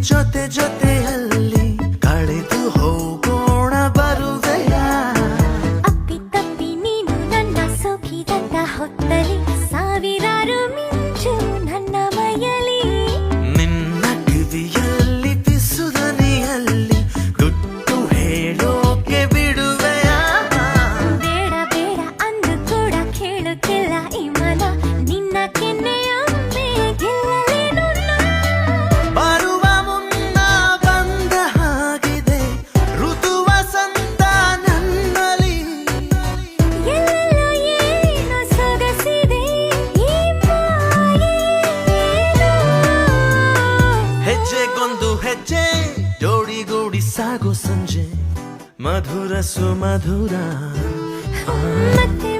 ಜೊತೆ ಜೊತೆಯಲ್ಲಿ ಕಳೆದು ಹೋಗೋಣ ಬರುವೆಯ ಅಪ್ಪಿ ತಪ್ಪಿ ನೀನು ನನ್ನ ಸೋಕಿದಂತ ಹೊತ್ತಲಿ ಸಾವಿರಾರು ಮಿಂಚು ನನ್ನ ಮೈಯಲಿ ನಿನ್ನ ಕಿವಿಯಲ್ಲಿ ಪಿಸುದನಿಯಲ್ಲಿ ಗುಟ್ಟು ಹೇಳೋಕೆ ಬಿಡುವೆಯ ಬೇಡ ಬೇಡ ಅಂದು ಕೂಡ ಕೇಳುತ್ತಿಲ್ಲ ಈ ಮನ ನಿನ್ನ ಕೆನ್ನೆಯೊಮ್ಮೆ ಗೆಲ್ಲಲೇನು ಬರುವ ಮುನ್ನ ಬಂದ ಹಾಗಿದೆ ಋತು ವಸಂತ ನನ್ನಲ್ಲಿ ಎಲ್ಲೆಲ್ಲೋ ಏನು ಸೊಗಸಿದೆ ಈ ಮಾಯೇನು ಹೆಜ್ಜೆಗೊಂದು ಹೆಜ್ಜೆ ಜೋಡಿಗೂಡಿ ಸಾಗೋ ಸಂಜೆ ಮಧುರ ಸುಮಧುರ ಮತ್ತೆ